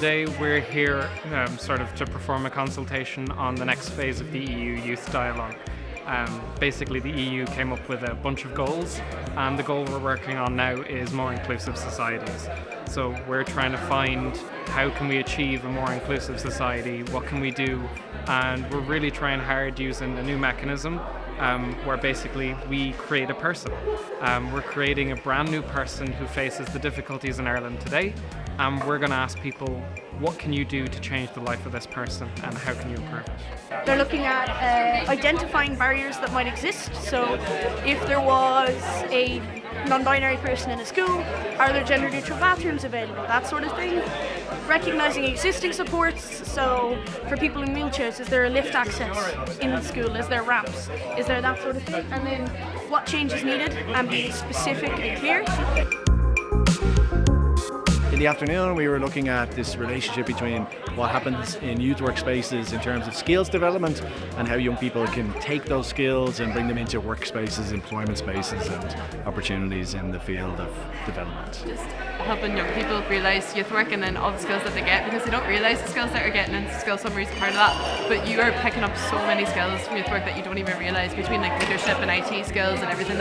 today we're here sort of to perform a consultation on the next phase of the EU Youth Dialogue. Basically, the EU came up with a bunch of goals, and the goal we're working on now is more inclusive societies. So we're trying to find how can we achieve a more inclusive society, what can we do, and we're really trying hard using a new mechanism where basically we create a person. We're creating a brand new person who faces the difficulties in Ireland today, and we're going to ask people, what can you do to change the life of this person and how can you improve it? They're looking at identifying barriers that might exist. So if there was a non-binary person in a school, are there gender-neutral bathrooms available, that sort of thing. Recognising existing supports, so for people in wheelchairs, is there a lift access in the school, is there ramps, is there that sort of thing, and then what change is needed and being specific and clear. In the afternoon, we were looking at this relationship between what happens in youth workspaces in terms of skills development and how young people can take those skills and bring them into workspaces, employment spaces and opportunities in the field of development. Just helping young people realise youth work and then all the skills that they get, because they don't realise the skills that they're getting, and skill summaries are part of that. But you are picking up so many skills from youth work that you don't even realise, between like leadership and IT skills and everything.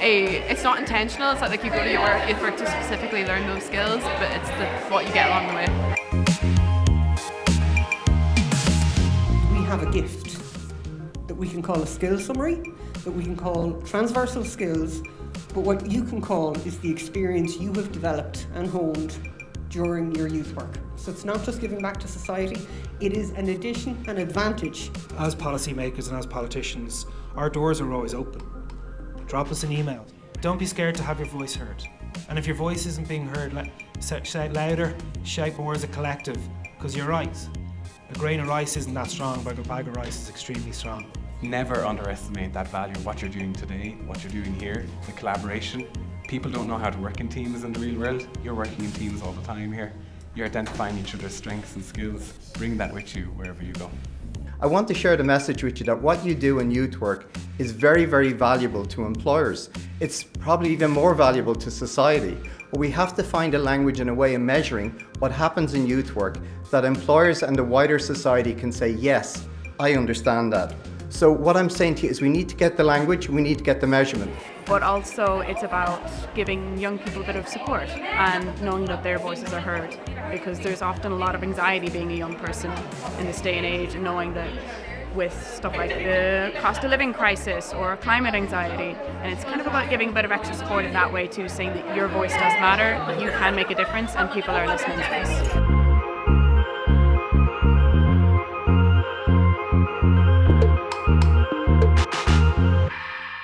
It's not intentional. It's not like you go to your youth work to specifically learn those skills, but it's what you get along the way. We have a gift that we can call a skill summary, that we can call transversal skills, but what you can call is the experience you have developed and honed during your youth work. So it's not just giving back to society, it is an addition, an advantage. As policymakers and as politicians, our doors are always open. Drop us an email. Don't be scared to have your voice heard. And if your voice isn't being heard, shout louder, shout more as a collective, because you're right. A grain of rice isn't that strong, but a bag of rice is extremely strong. Never underestimate that value of what you're doing today, what you're doing here, the collaboration. People don't know how to work in teams in the real world. You're working in teams all the time here. You're identifying each other's strengths and skills. Bring that with you wherever you go. I want to share the message with you that what you do in youth work is very, very valuable to employers. It's probably even more valuable to society. But we have to find a language and a way of measuring what happens in youth work that employers and the wider society can say, yes, I understand that. So what I'm saying to you is we need to get the language, we need to get the measurement. But also it's about giving young people a bit of support and knowing that their voices are heard, because there's often a lot of anxiety being a young person in this day and age, and knowing that with stuff like the cost of living crisis or climate anxiety, and it's kind of about giving a bit of extra support in that way too, saying that your voice does matter, that you can make a difference and people are listening to this.